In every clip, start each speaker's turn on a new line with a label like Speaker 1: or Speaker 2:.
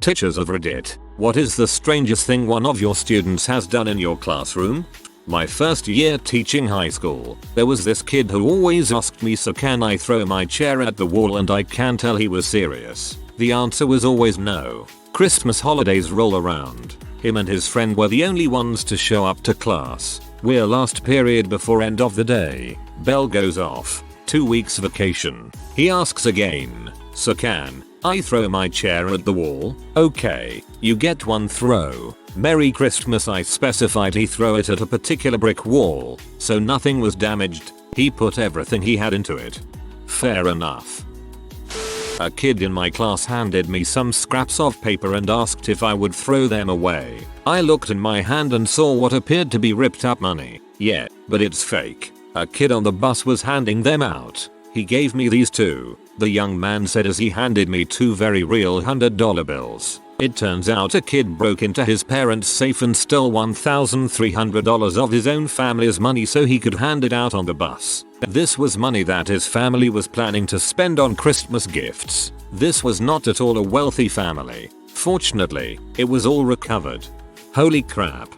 Speaker 1: Teachers of Reddit, what is the strangest thing one of your students has done in your classroom? My first year teaching high school, there was this kid who always asked me, so can I throw my chair at the wall, and I can tell he was serious. The answer was always no. Christmas holidays roll around. Him and his friend were the only ones to show up to class. We're last period before end of the day. Bell goes off. 2 weeks vacation. He asks again, so can I throw my chair at the wall? Okay, you get one throw. Merry Christmas. I specified he throw it at a particular brick wall, so nothing was damaged. He put everything he had into it. Fair enough. A kid in my class handed me some scraps of paper and asked if I would throw them away. I looked in my hand and saw what appeared to be ripped up money. Yeah, but it's fake. A kid on the bus was handing them out. He gave me these too, the young man said as he handed me 2 very real $100 bills. It turns out a kid broke into his parents' safe and stole $1,300 of his own family's money so he could hand it out on the bus. This was money that his family was planning to spend on Christmas gifts. This was not at all a wealthy family. Fortunately, it was all recovered. Holy crap.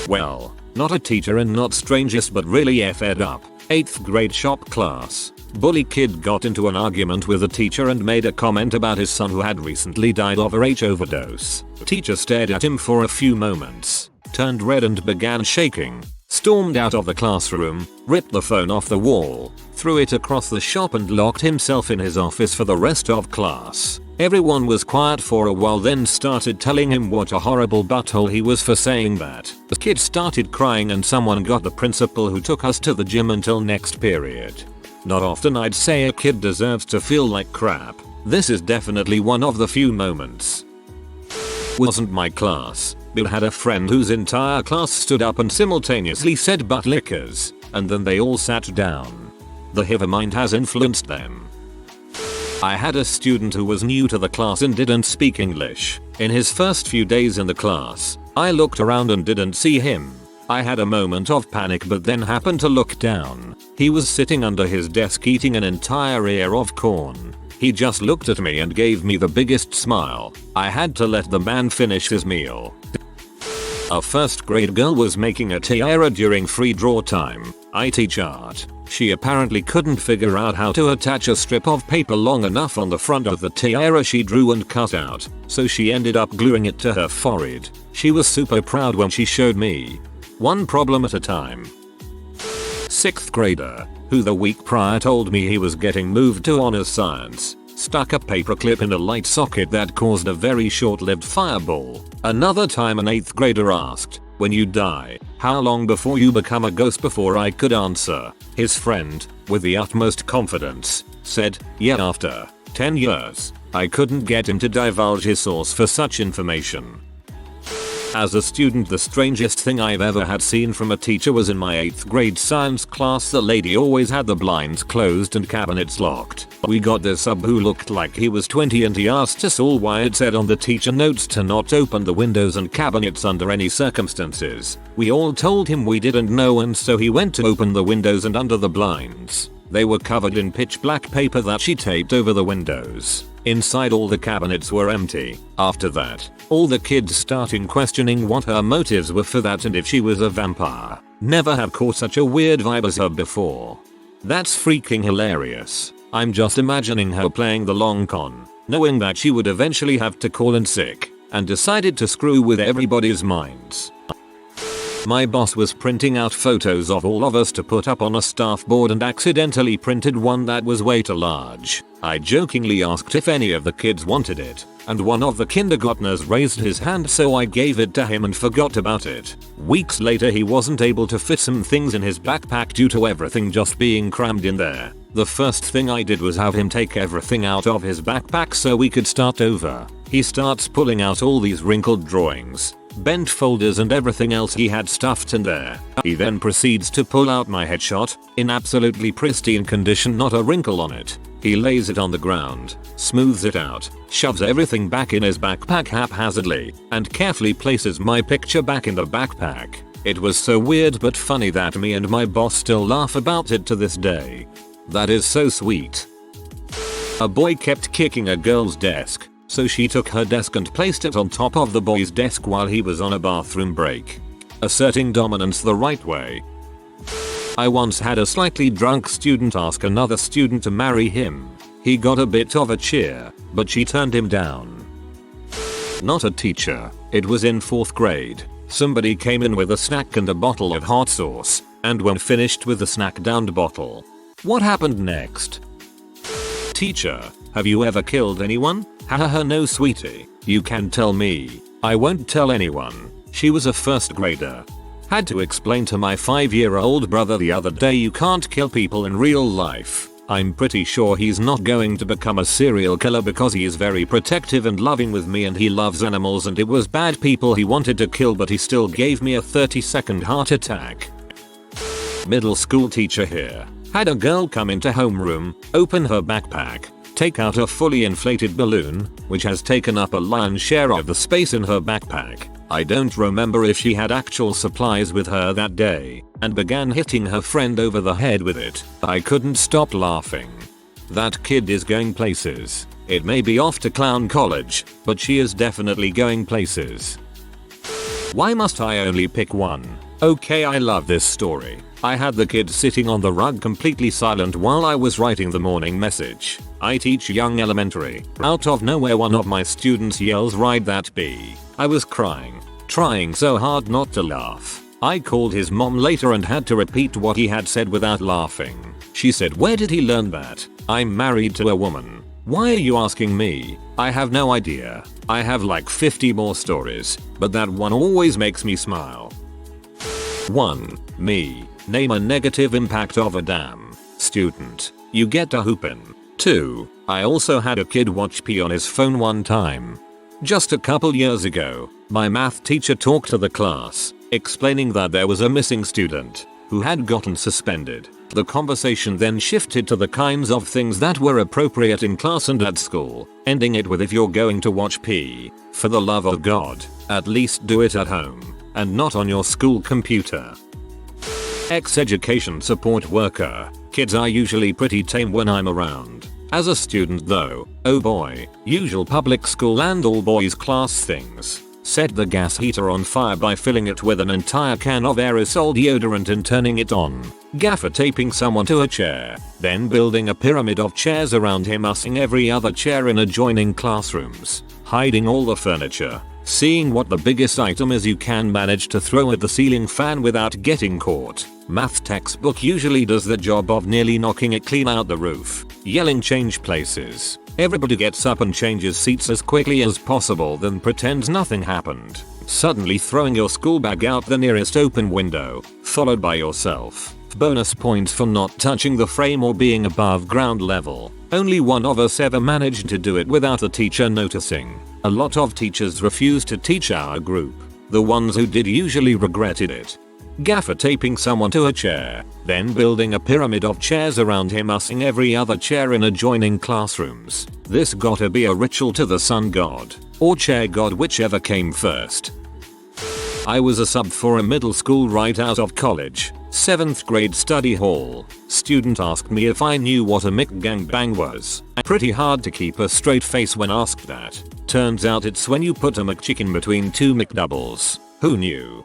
Speaker 1: Well, not a teacher and not strangest, but really effed up. 8th grade shop class. Bully kid got into an argument with a teacher and made a comment about his son who had recently died of a H overdose. Teacher stared at him for a few moments, turned red and began shaking, stormed out of the classroom, ripped the phone off the wall, threw it across the shop and locked himself in his office for the rest of class. Everyone was quiet for a while, then started telling him what a horrible butthole he was for saying that. The kid started crying and someone got the principal, who took us to the gym until next period. Not often I'd say a kid deserves to feel like crap. This is definitely one of the few moments. Wasn't my class, but had a friend whose entire class stood up and simultaneously said butt lickers, and then they all sat down. The hive mind has influenced them. I had a student who was new to the class and didn't speak English. In his first few days in the class, I looked around and didn't see him. I had a moment of panic but then happened to look down. He was sitting under his desk eating an entire ear of corn. He just looked at me and gave me the biggest smile. I had to let the man finish his meal. A 1st grade girl was making a tiara during free draw time. I teach art. She apparently couldn't figure out how to attach a strip of paper long enough on the front of the tiara she drew and cut out, so she ended up gluing it to her forehead. She was super proud when she showed me. One problem at a time. 6th grader, who the week prior told me he was getting moved to honors science, stuck a paperclip in a light socket that caused a very short-lived fireball. Another time an 8th grader asked, when you die, how long before you become a ghost? Before I could answer, his friend, with the utmost confidence, said, yeah, after 10 years. I couldn't get him to divulge his source for such information. As a student, the strangest thing I've ever had seen from a teacher was in my 8th grade science class. The lady always had the blinds closed and cabinets locked. We got this sub who looked like he was 20 and he asked us all why it said on the teacher notes to not open the windows and cabinets under any circumstances. We all told him we didn't know, and so he went to open the windows, and under the blinds, they were covered in pitch black paper that she taped over the windows. Inside, all the cabinets were empty. After that, all the kids started questioning what her motives were for that and if she was a vampire. Never have caught such a weird vibe as her before. That's freaking hilarious. I'm just imagining her playing the long con, knowing that she would eventually have to call in sick, and decided to screw with everybody's minds. My boss was printing out photos of all of us to put up on a staff board and accidentally printed one that was way too large. I jokingly asked if any of the kids wanted it, and one of the kindergartners raised his hand, so I gave it to him and forgot about it. Weeks later, he wasn't able to fit some things in his backpack due to everything just being crammed in there. The first thing I did was have him take everything out of his backpack so we could start over. He starts pulling out all these wrinkled drawings, bent folders and everything else he had stuffed in there. He then proceeds to pull out my headshot, in absolutely pristine condition, not a wrinkle on it. He lays it on the ground, smooths it out, shoves everything back in his backpack haphazardly, and carefully places my picture back in the backpack. It was so weird but funny that me and my boss still laugh about it to this day. That is so sweet. A boy kept kicking a girl's desk. so she took her desk and placed it on top of the boy's desk while he was on a bathroom break. Asserting dominance the right way. I once had a slightly drunk student ask another student to marry him. He got a bit of a cheer, but she turned him down. Not a teacher. It was in 4th grade. Somebody came in with a snack and a bottle of hot sauce, and when finished with the snack downed bottle. What happened next? Teacher, have you ever killed anyone? Hahaha, no sweetie. You can tell me. I won't tell anyone. She was a 1st grader. Had to explain to my 5-year-old brother the other day you can't kill people in real life. I'm pretty sure he's not going to become a serial killer because he is very protective and loving with me and he loves animals, and it was bad people he wanted to kill, but he still gave me a 30-second heart attack. Middle school teacher here. Had a girl come into homeroom, open her backpack, take out a fully inflated balloon, which has taken up a lion's share of the space in her backpack. I don't remember if she had actual supplies with her that day, and began hitting her friend over the head with it. I couldn't stop laughing. That kid is going places. It may be off to clown college, but she is definitely going places. Why must I only pick one? Okay, I love this story. I had the kid sitting on the rug completely silent while I was writing the morning message. I teach young elementary. Out of nowhere one of my students yells, "Ride that bee." I was crying, trying so hard not to laugh. I called his mom later and had to repeat what he had said without laughing. She said, "Where did he learn that? I'm married to a woman. Why are you asking me?" I have no idea. I have like 50 more stories, but that one always makes me smile. 1. Me. Name a negative impact of a damn student. You get a hoopin'. 2. I also had a kid watch pee on his phone one time. Just a couple years ago, my math teacher talked to the class, explaining that there was a missing student who had gotten suspended. The conversation then shifted to the kinds of things that were appropriate in class and at school, ending it with, "If you're going to watch pee, for the love of God, at least do it at home, and not on your school computer." Ex-education support worker. Kids are usually pretty tame when I'm around. As a student though, oh boy, usual public school and all boys class things. Set the gas heater on fire by filling it with an entire can of aerosol deodorant and turning it on. Gaffer taping someone to a chair, then building a pyramid of chairs around him, ussing every other chair in adjoining classrooms. Hiding all the furniture. Seeing what the biggest item is you can manage to throw at the ceiling fan without getting caught. Math textbook usually does the job of nearly knocking it clean out the roof. Yelling, "Change places." Everybody gets up and changes seats as quickly as possible, then pretends nothing happened. Suddenly throwing your school bag out the nearest open window, followed by yourself. Bonus points for not touching the frame or being above ground level. Only one of us ever managed to do it without the teacher noticing. A lot of teachers refused to teach our group. The ones who did usually regretted it. Gaffer taping someone to a chair, then building a pyramid of chairs around him, ussing every other chair in adjoining classrooms. This gotta be a ritual to the sun god, or chair god, whichever came first. I was a sub for a middle school right out of college. 7th grade study hall. Student asked me if I knew what a McGangbang was. Pretty hard to keep a straight face when asked that. Turns out it's when you put a McChicken between 2 McDoubles. Who knew?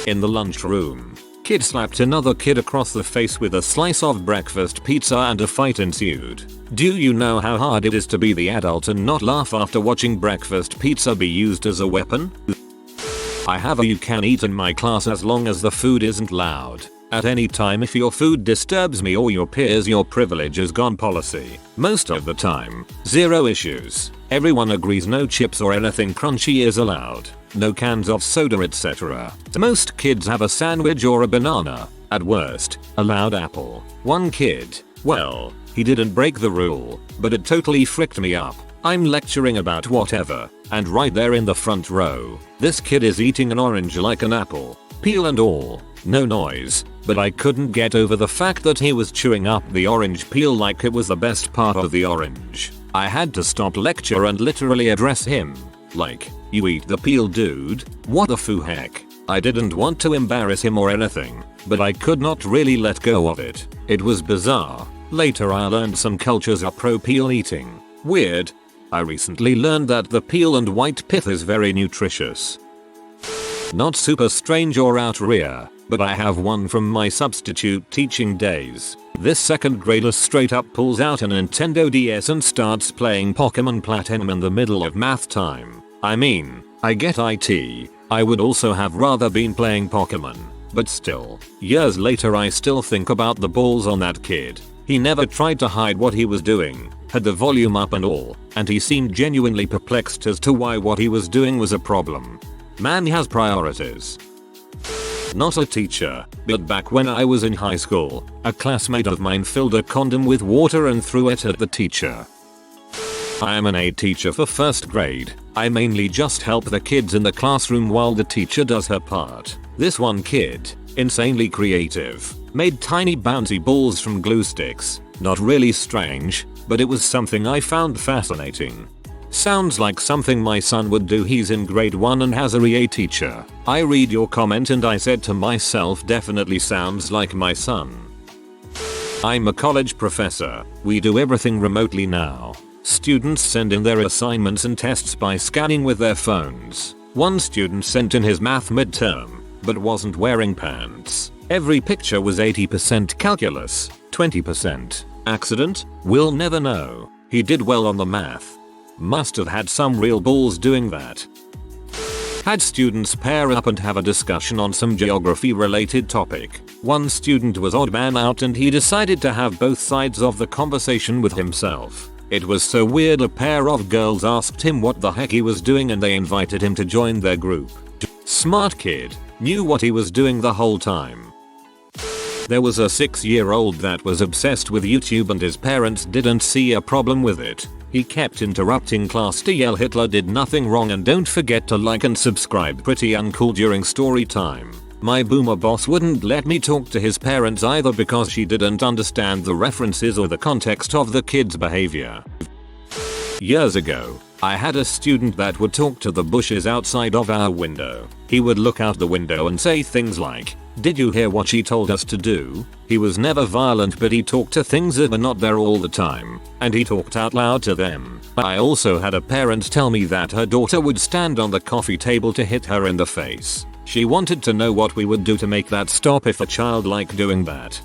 Speaker 1: In the lunchroom. Kid slapped another kid across the face with a slice of breakfast pizza and a fight ensued. Do you know how hard it is to be the adult and not laugh after watching breakfast pizza be used as a weapon? I have a "you can eat in my class as long as the food isn't loud. At any time if your food disturbs me or your peers, your privilege is gone" policy. Most of the time, zero issues. Everyone agrees no chips or anything crunchy is allowed. No cans of soda, etc. Most kids have a sandwich or a banana. At worst, allowed apple. One kid, well, he didn't break the rule, but it totally fricked me up. I'm lecturing about whatever, and right there in the front row, this kid is eating an orange like an apple, peel and all. No noise, but I couldn't get over the fact that he was chewing up the orange peel like it was the best part of the orange. I had to stop lecture and literally address him. Like, "You eat the peel, dude? What the foo heck?" I didn't want to embarrass him or anything, but I could not really let go of it. It was bizarre. Later I learned some cultures are pro peel eating. Weird. I recently learned that the peel and white pith is very nutritious. Not super strange or out rare, but I have one from my substitute teaching days. This second grader straight up pulls out a Nintendo DS and starts playing Pokemon Platinum in the middle of math time. I mean, I get IT, I would also have rather been playing Pokemon, but still, years later I still think about the balls on that kid. He never tried to hide what he was doing, had the volume up and all, and he seemed genuinely perplexed as to why what he was doing was a problem. Man has priorities. Not a teacher, but back when I was in high school, a classmate of mine filled a condom with water and threw it at the teacher. I am an aide teacher for first grade. I mainly just help the kids in the classroom while the teacher does her part. This one kid, insanely creative, made tiny bouncy balls from glue sticks. Not really strange, but it was something I found fascinating. Sounds like something my son would do. He's in grade 1 and has a REA teacher. I read your comment and I said to myself, definitely sounds like my son. I'm a college professor. We do everything remotely now. Students send in their assignments and tests by scanning with their phones. One student sent in his math midterm, but wasn't wearing pants. Every picture was 80% calculus, 20% accident. We'll never know. He did well on the math. Must have had some real balls doing that. Had students pair up and have a discussion on some geography related topic. One student was odd man out and he decided to have both sides of the conversation with himself. It was so weird. A pair of girls asked him what the heck he was doing and they invited him to join their group. Smart kid, knew what he was doing the whole time. There was a 6-year-old that was obsessed with YouTube and his parents didn't see a problem with it. He kept interrupting class to yell Hitler did nothing wrong and don't forget to like and subscribe. Pretty uncool during story time. My boomer boss wouldn't let me talk to his parents either because she didn't understand the references or the context of the kid's behavior. Years ago, I had a student that would talk to the bushes outside of our window. He would look out the window and say things like, "Did you hear what she told us to do?" He was never violent, but he talked to things that were not there all the time, and he talked out loud to them. I also had a parent tell me that her daughter would stand on the coffee table to hit her in the face. She wanted to know what we would do to make that stop if a child liked doing that.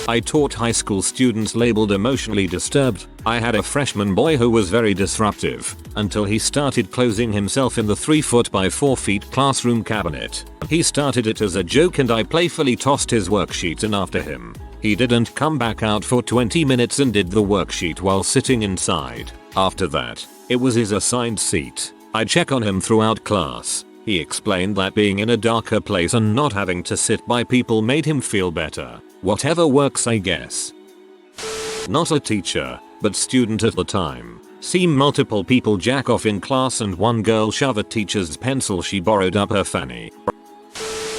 Speaker 1: I taught high school students labeled emotionally disturbed. I had a freshman boy who was very disruptive until he started closing himself in the 3 foot by 4 feet classroom cabinet. He started it as a joke and I playfully tossed his worksheet in after him. He didn't come back out for 20 minutes and did the worksheet while sitting inside. After that, it was his assigned seat. I check on him throughout class. He explained that being in a darker place and not having to sit by people made him feel better. Whatever works, I guess. Not a teacher, but student at the time. See multiple people jack off in class and one girl shove a teacher's pencil she borrowed up her fanny.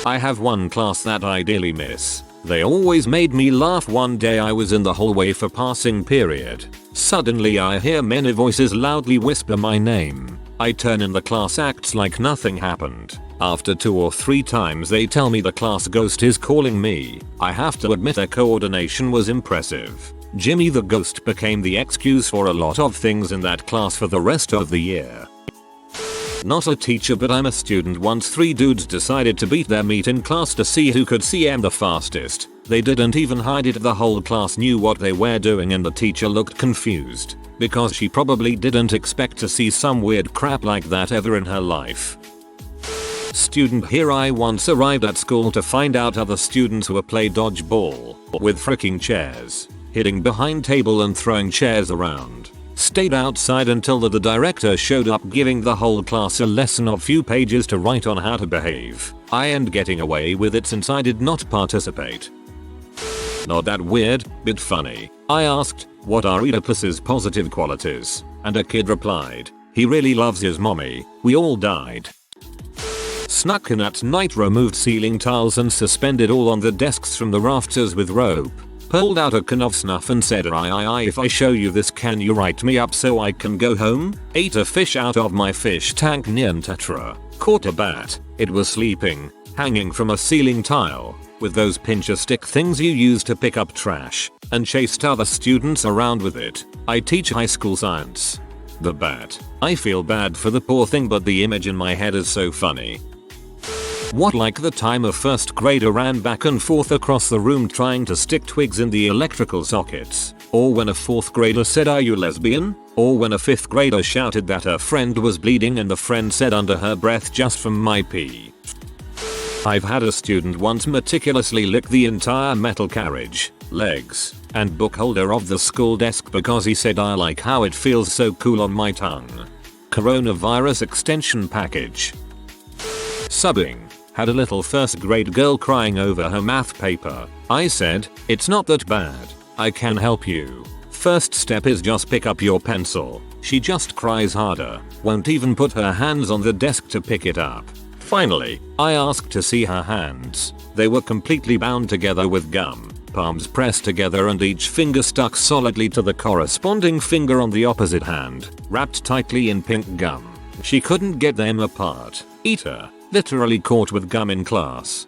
Speaker 1: I have one class that I dearly miss. They always made me laugh. One day I was in the hallway for passing period. Suddenly I hear many voices loudly whisper my name. I turn and the class acts like nothing happened. After 2 or 3 times they tell me the class ghost is calling me. I have to admit their coordination was impressive. Jimmy the ghost became the excuse for a lot of things in that class for the rest of the year. Not a teacher, but I'm a student. Once 3 dudes decided to beat their meat in class to see who could CM the fastest. They didn't even hide it. The whole class knew what they were doing and the teacher looked confused because she probably didn't expect to see some weird crap like that ever in her life. Student here. I once arrived at school to find out other students were play dodgeball with freaking chairs, hitting behind table and throwing chairs around. Stayed outside until the director showed up, giving the whole class a lesson of few pages to write on how to behave. I ended getting away with it since I did not participate. Not that weird, but funny. I asked, what are Oedipus's positive qualities? And a kid replied, he really loves his mommy. We all died. Snuck in at night, removed ceiling tiles and suspended all on the desks from the rafters with rope. Pulled out a can of snuff and said, if I show you this, can you write me up so I can go home? Ate a fish out of my fish tank near Tetra. Caught a bat. It was sleeping, hanging from a ceiling tile, with those pincher stick things you use to pick up trash, and chased other students around with it. I teach high school science. The bat. I feel bad for the poor thing, but the image in my head is so funny. What, like the time a first grader ran back and forth across the room trying to stick twigs in the electrical sockets? Or when a 4th grader said, "Are you lesbian?" Or when a 5th grader shouted that her friend was bleeding and the friend said under her breath, "Just from my pee." I've had a student once meticulously lick the entire metal carriage, legs, and book holder of the school desk because he said, "I like how it feels so cool on my tongue." Coronavirus extension package. Subbing. Had a little 1st grade girl crying over her math paper. I said, "It's not that bad. I can help you. First step is just pick up your pencil." She just cries harder, won't even put her hands on the desk to pick it up. Finally, I asked to see her hands. They were completely bound together with gum, palms pressed together and each finger stuck solidly to the corresponding finger on the opposite hand, wrapped tightly in pink gum. She couldn't get them apart. Eater. Literally caught with gum in class.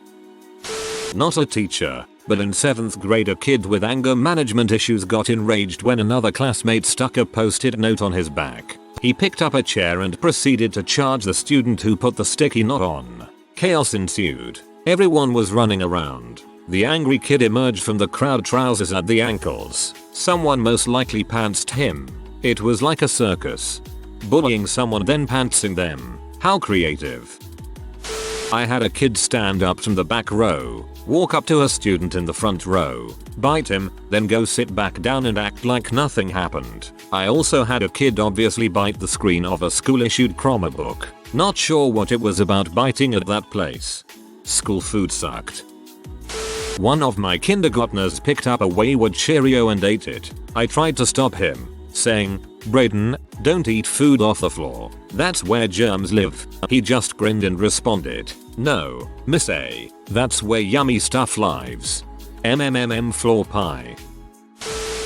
Speaker 1: Not a teacher, but in 7th grade a kid with anger management issues got enraged when another classmate stuck a post-it note on his back. He picked up a chair and proceeded to charge the student who put the sticky note on. Chaos ensued. Everyone was running around. The angry kid emerged from the crowd, trousers at the ankles. Someone most likely pantsed him. It was like a circus. Bullying someone then pantsing them. How creative. I had a kid stand up from the back row, walk up to a student in the front row, bite him, then go sit back down and act like nothing happened. I also had a kid obviously bite the screen of a school-issued Chroma book. Not sure what it was about biting at that place. School food sucked. One of my kindergartners picked up a wayward Cheerio and ate it. I tried to stop him, saying, "Brayden, don't eat food off the floor. That's where germs live." He just grinned and responded, "No, Miss A, that's where yummy stuff lives. Floor pie."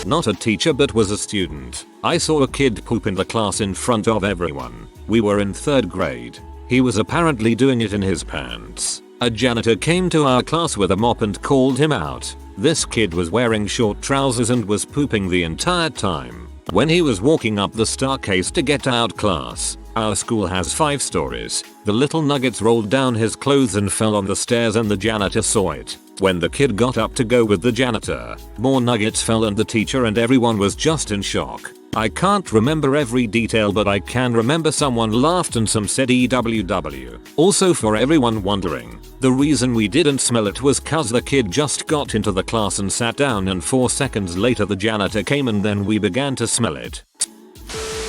Speaker 1: Not a teacher but was a student. I saw a kid poop in the class in front of everyone. We were in 3rd grade. He was apparently doing it in his pants. A janitor came to our class with a mop and called him out. This kid was wearing short trousers and was pooping the entire time. When he was walking up the staircase to get out class, our school has 5 stories, the little nuggets rolled down his clothes and fell on the stairs and the janitor saw it. When the kid got up to go with the janitor, more nuggets fell and the teacher and everyone was just in shock. I can't remember every detail, but I can remember someone laughed and some said EWW. Also, for everyone wondering, the reason we didn't smell it was cause the kid just got into the class and sat down and 4 seconds later the janitor came and then we began to smell it.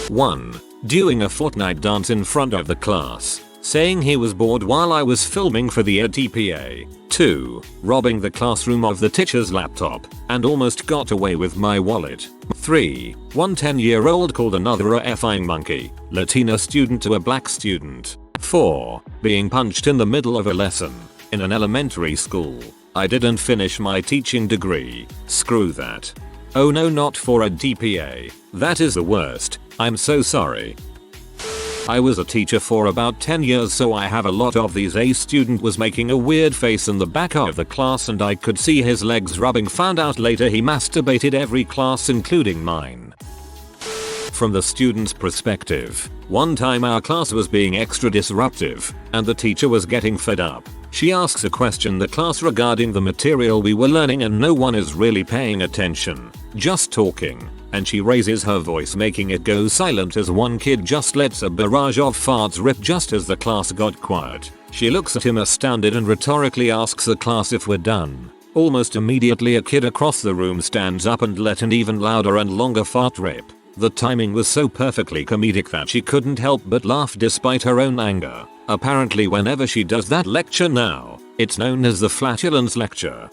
Speaker 1: 1. Doing a Fortnite dance in front of the class, saying he was bored while I was filming for the ATPA. 2. Robbing the classroom of the teacher's laptop and almost got away with my wallet. 3. One 10-year-old called another a effing monkey, Latina student to a black student. 4. Being punched in the middle of a lesson in an elementary school. I didn't finish my teaching degree. Screw that. Oh no, not for a DPA. That is the worst. I'm so sorry. I was a teacher for about 10 years, so I have a lot of these. A student was making a weird face in the back of the class and I could see his legs rubbing. Found out later he masturbated every class including mine. From the student's perspective, one time our class was being extra disruptive and the teacher was getting fed up. She asks a question the class regarding the material we were learning and no one is really paying attention, just talking. And she raises her voice making it go silent as one kid just lets a barrage of farts rip just as the class got quiet. She looks at him astounded and rhetorically asks the class if we're done. Almost immediately a kid across the room stands up and let an even louder and longer fart rip. The timing was so perfectly comedic that she couldn't help but laugh despite her own anger. Apparently whenever she does that lecture now, it's known as the Flatulence lecture.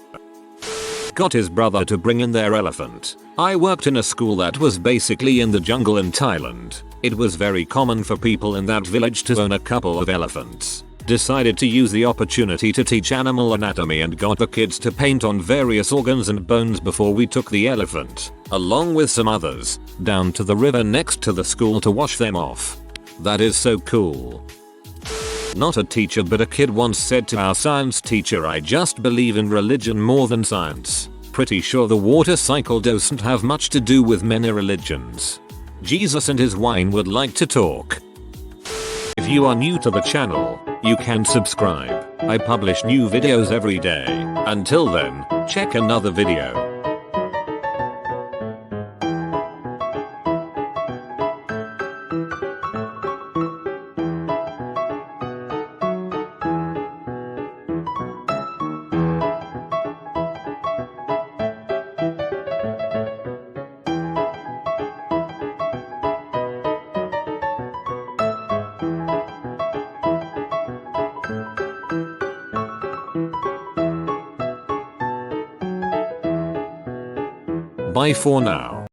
Speaker 1: Got his brother to bring in their elephant. I worked in a school that was basically in the jungle in Thailand. It was very common for people in that village to own a couple of elephants. Decided to use the opportunity to teach animal anatomy and got the kids to paint on various organs and bones before we took the elephant, along with some others, down to the river next to the school to wash them off. That is so cool. Not a teacher but a kid once said to our science teacher, "I just believe in religion more than science. Pretty sure the water cycle doesn't have much to do with many religions." Jesus and his wine would like to talk. If you are new to the channel, you can subscribe. I publish new videos every day. Until then, check another video. Bye for now.